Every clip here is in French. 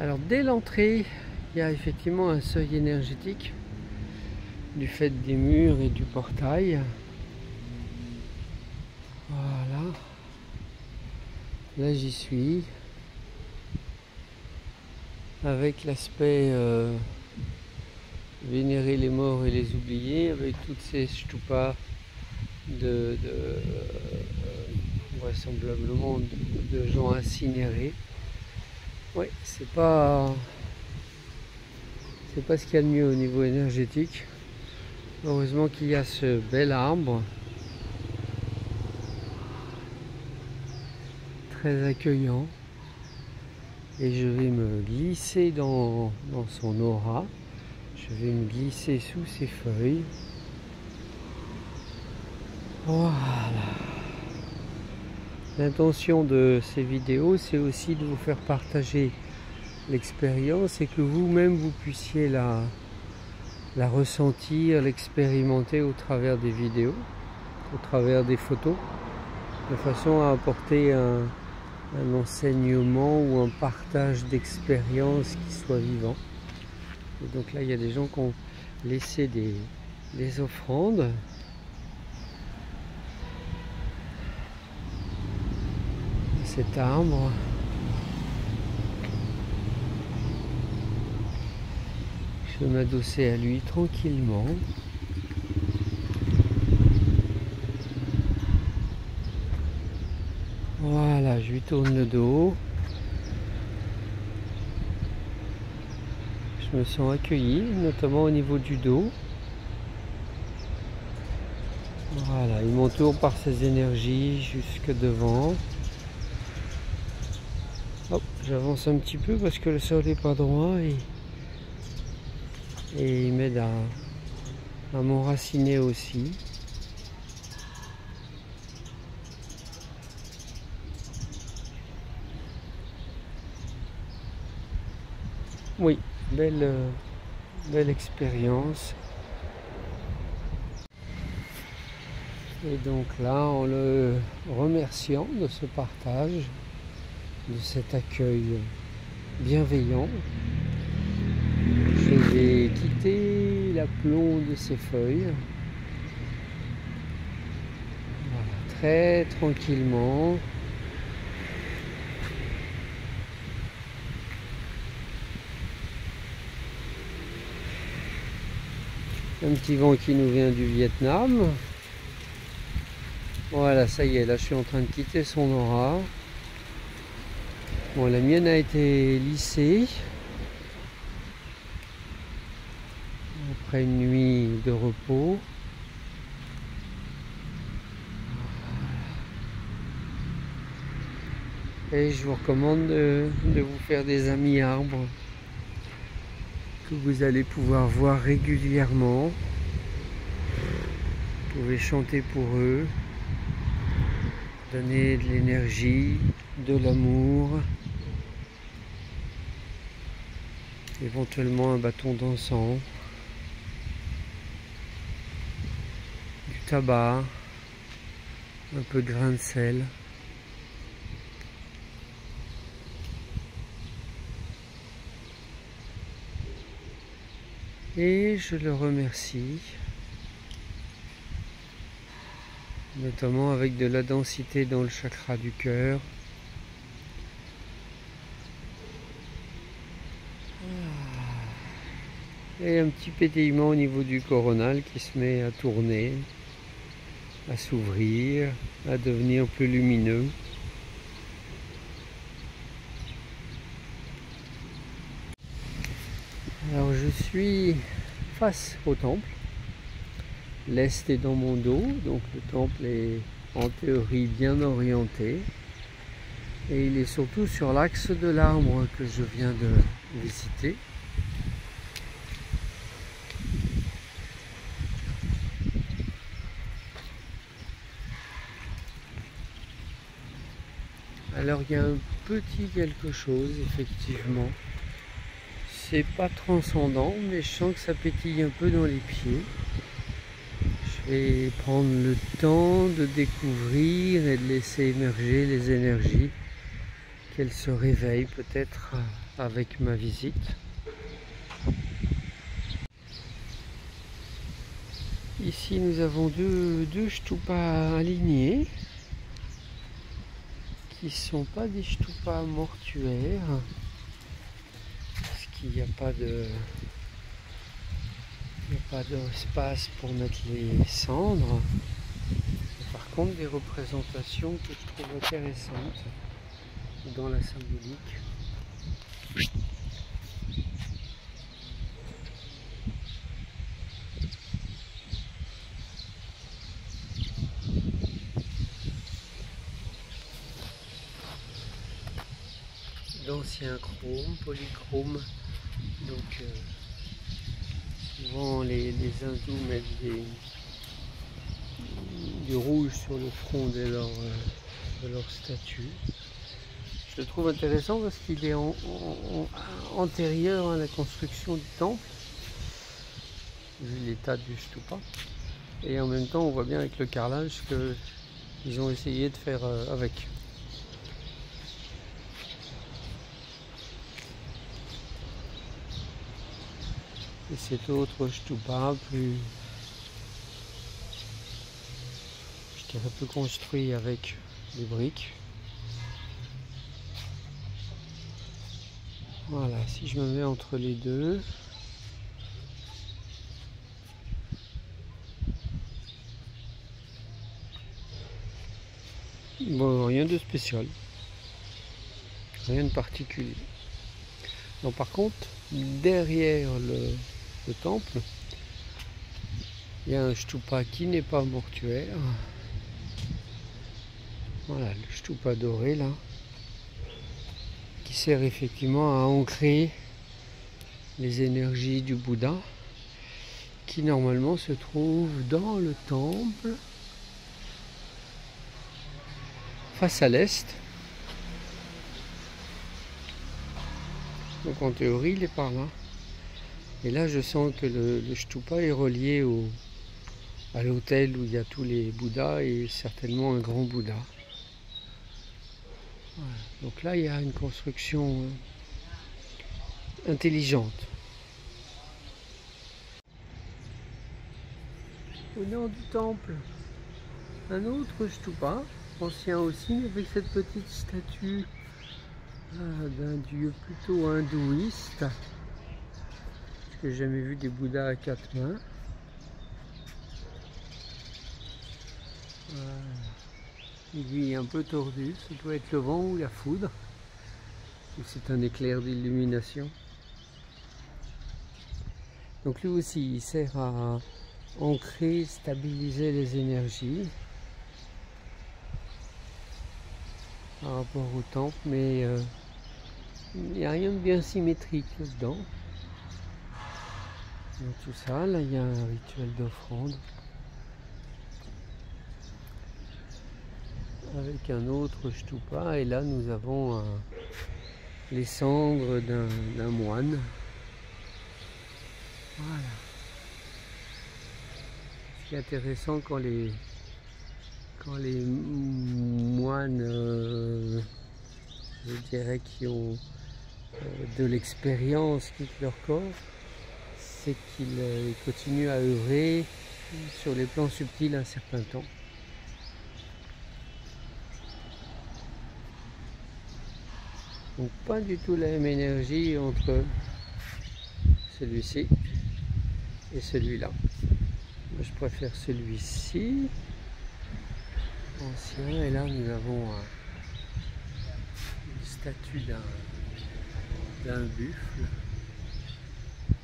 Alors dès l'entrée, il y a effectivement un seuil énergétique du fait des murs et du portail. Voilà. Là j'y suis. Avec l'aspect vénérer les morts et les oublier, avec toutes ces stupas vraisemblablement de gens incinérés. Oui, c'est pas ce qu'il y a de mieux au niveau énergétique. Heureusement qu'il y a ce bel arbre très accueillant, et je vais me glisser dans son aura. Je vais me glisser sous ses feuilles. Voilà. L'intention de ces vidéos, c'est aussi de vous faire partager l'expérience et que vous-même vous puissiez la ressentir, l'expérimenter au travers des vidéos, au travers des photos, de façon à apporter un enseignement ou un partage d'expérience qui soit vivant. Et donc là, il y a des gens qui ont laissé des offrandes. Cet arbre. Je vais m'adosser à lui tranquillement. Voilà, je lui tourne le dos. Je me sens accueilli, notamment au niveau du dos. Voilà, il m'entoure par ses énergies jusque devant. Hop, j'avance un petit peu parce que le sol n'est pas droit et il m'aide à m'enraciner aussi. Oui, belle expérience. Et donc là, en le remerciant de ce partage, de cet accueil bienveillant, je vais quitter l'aplomb de ces feuilles. Voilà, très tranquillement. Un petit vent qui nous vient du Vietnam. Voilà, ça y est, là je suis en train de quitter son aura. Bon, la mienne a été lissée après une nuit de repos. Et je vous recommande de vous faire des amis arbres que vous allez pouvoir voir régulièrement. Vous pouvez chanter pour eux, donner de l'énergie, de l'amour, éventuellement un bâton d'encens, du tabac, un peu de grain de sel. Et je le remercie, notamment avec de la densité dans le chakra du cœur. Et un petit pétillement au niveau du coronal qui se met à tourner, à s'ouvrir, à devenir plus lumineux. Alors je suis face au temple. L'est est dans mon dos, donc le temple est en théorie bien orienté. Et il est surtout sur l'axe de l'arbre que je viens de visiter. Alors il y a un petit quelque chose, effectivement. C'est pas transcendant, mais je sens que ça pétille un peu dans les pieds. Je vais prendre le temps de découvrir et de laisser émerger les énergies, qu'elles se réveillent peut-être avec ma visite. Ici nous avons deux stupas alignés qui ne sont pas des stupas mortuaires parce qu'il n'y a pas d'espace pour mettre les cendres. Par contre, des représentations que je trouve intéressantes dans la symbolique. D'anciens chromes, polychromes. Donc souvent les hindous mettent du rouge sur le front de leur statue. Je le trouve intéressant parce qu'il est antérieur à la construction du temple, vu l'état du stupa. Et en même temps, on voit bien avec le carrelage qu'ils ont essayé de faire avec. Et cet autre stupa plus construit avec des briques. Voilà, si je me mets entre les deux, bon, rien de spécial, rien de particulier. Non, par contre, derrière le temple, il y a un stupa qui n'est pas mortuaire. Voilà, le stupa doré là, qui sert effectivement à ancrer les énergies du Bouddha, qui normalement se trouve dans le temple, face à l'est. Donc en théorie, il est par là. Et là, je sens que le stupa est relié à l'autel où il y a tous les Bouddhas et certainement un grand Bouddha. Voilà. Donc là, il y a une construction intelligente. Au nord du temple, un autre stupa, ancien aussi, avec cette petite statue d'un dieu plutôt hindouiste. Parce que j'ai jamais vu des Bouddhas à 4 mains. Il est un peu tordu, ça doit être le vent ou la foudre. Ou c'est un éclair d'illumination. Donc lui aussi, il sert à ancrer, stabiliser les énergies par rapport au temple, mais il n'y a rien de bien symétrique là-dedans. Donc tout ça, là il y a un rituel d'offrande avec un autre stupa, et là nous avons les cendres d'un moine. Voilà. Ce qui est intéressant quand les moines, je dirais, qui ont de l'expérience quitte leur corps, c'est qu'ils continuent à œuvrer sur les plans subtils un certain temps. Donc pas du tout la même énergie entre celui-ci et celui-là. Moi je préfère celui-ci, ancien, et là nous avons une statue d'un buffle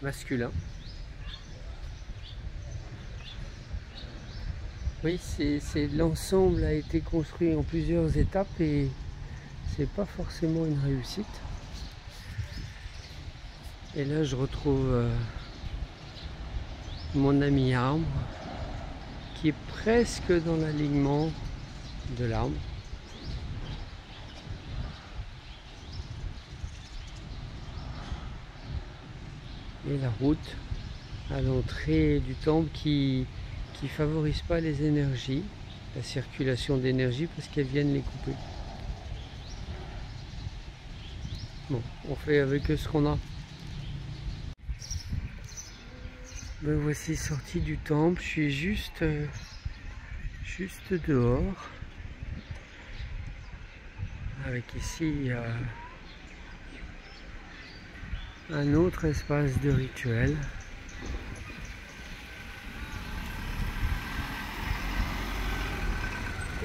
masculin. Oui, l'ensemble a été construit en plusieurs étapes et c'est pas forcément une réussite. Et là je retrouve mon ami arbre qui est presque dans l'alignement de l'arbre. Et la route à l'entrée du temple qui favorise pas les énergies, la circulation d'énergie, parce qu'elles viennent les couper. Bon, on fait avec ce qu'on a. Me voici sorti du temple, je suis juste dehors. Avec ici un autre espace de rituel.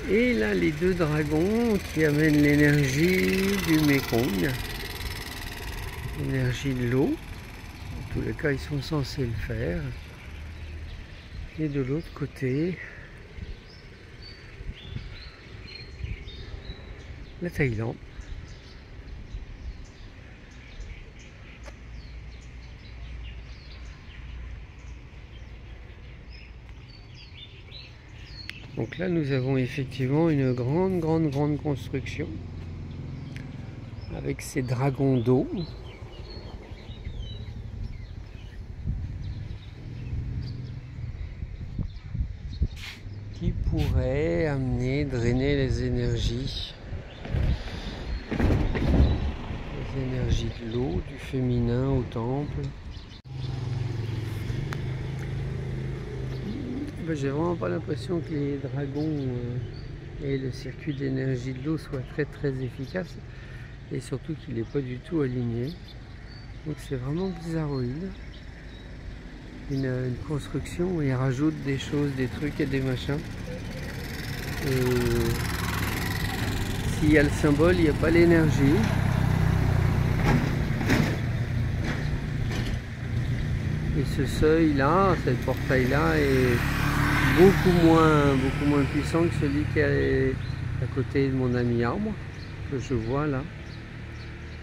Et là, les deux dragons qui amènent l'énergie du Mekong, l'énergie de l'eau. En tous les cas, ils sont censés le faire. Et de l'autre côté, la Thaïlande. Donc là, nous avons effectivement une grande construction avec ces dragons d'eau. Qui pourrait amener, drainer les énergies de l'eau, du féminin au temple. J'ai vraiment pas l'impression que les dragons et le circuit d'énergie de l'eau soient très efficaces, et surtout qu'il n'est pas du tout aligné. Donc c'est vraiment bizarroïde. Une construction où ils rajoutent des choses, des trucs et des machins. Et s'il y a le symbole, il n'y a pas l'énergie. Et ce seuil-là, ce portail-là est beaucoup moins puissant que celui qui est à côté de mon ami arbre, que je vois là.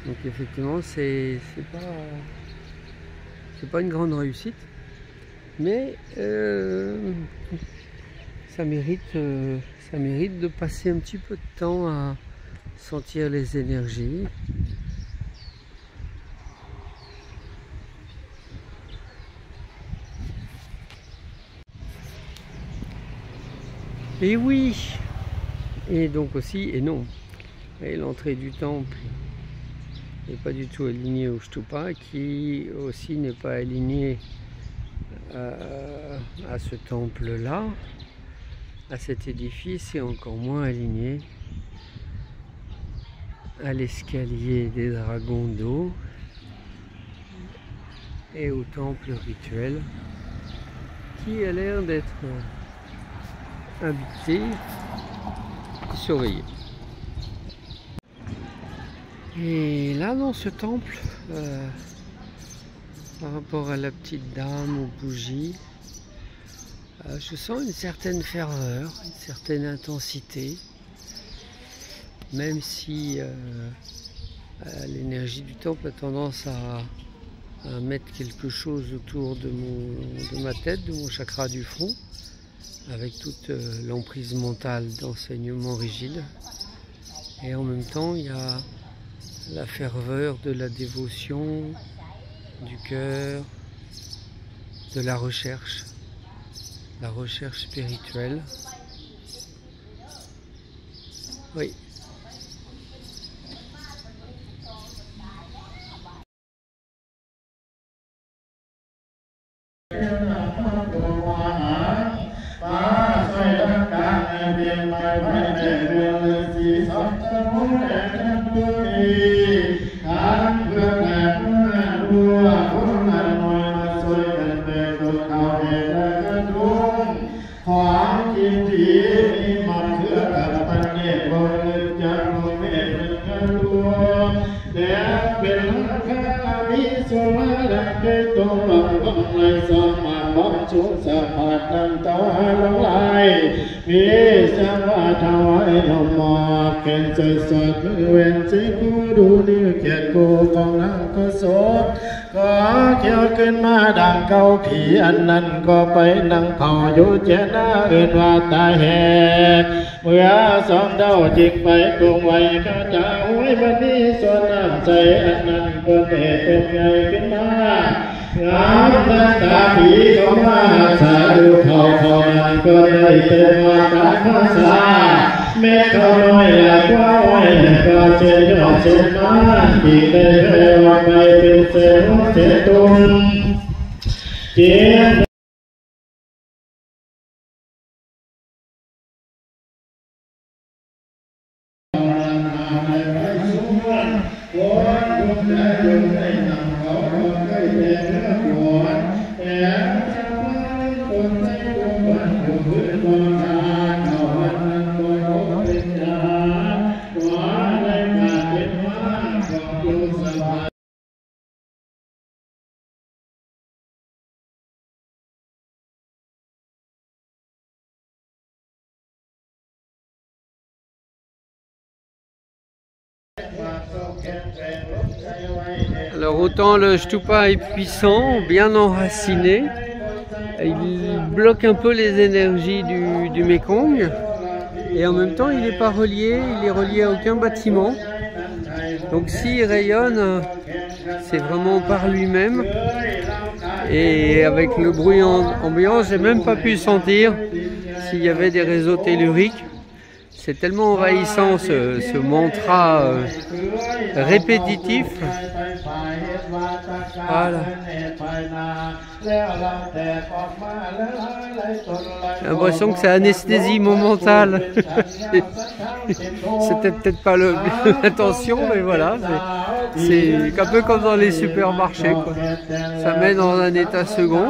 Donc effectivement, c'est pas une grande réussite. Mais ça mérite de passer un petit peu de temps à sentir les énergies. Et oui, et donc aussi, et non, et l'entrée du temple n'est pas du tout alignée au Shtupa, qui aussi n'est pas aligné à ce temple-là, à cet édifice, et encore moins aligné à l'escalier des dragons d'eau et au temple rituel, qui a l'air d'être habité, surveillé. Et là, dans ce temple, par rapport à la petite dame aux bougies, je sens une certaine ferveur, une certaine intensité, même si l'énergie du temple a tendance à mettre quelque chose autour de ma tête, de mon chakra du front, avec toute l'emprise mentale d'enseignement rigide. Et en même temps, il y a la ferveur de la dévotion, du cœur, de la recherche spirituelle. Oui.ชุสะพัดนันตวาลงไหลมีสังวาถวายธรรมะเข็นสดสดมือเว้นสิกูดูนิ้วเขียนกูของนั่งก็สดก็เขียวขึ้นมาดังเกาผีอันนั้นก็ไปนั่งเผาอยู่เจน่าเอื่นว่าตาแหกเมื่อสองเดาจิกไปกงไว้ก็จะหวยมันนี้ส่วนน้ำใจอันนั้นก็เหตุเป็นไงขึ้นมางามตาผีของมาสาดูเขานั้นก็ได้เป็นว่าการภาษาเม็ดเขาน้อยละกว่าอ้อยก็เช่นยอดเช่นมา ที่ได้แปลว่าไปเป็นแสงเสตุนเจียAlors autant le Stupa est puissant, bien enraciné, il bloque un peu les énergies du Mekong et en même temps il n'est pas relié, il est relié à aucun bâtiment. Donc s'il rayonne, c'est vraiment par lui-même et avec le bruit ambiant, j'ai même pas pu sentir s'il y avait des réseaux telluriques. C'est tellement envahissant ce mantra répétitif. Voilà. J'ai l'impression que c'est anesthésie momentale. C'était peut-être pas l'intention, mais voilà. C'est un peu comme dans les supermarchés, quoi. Ça met dans un état second.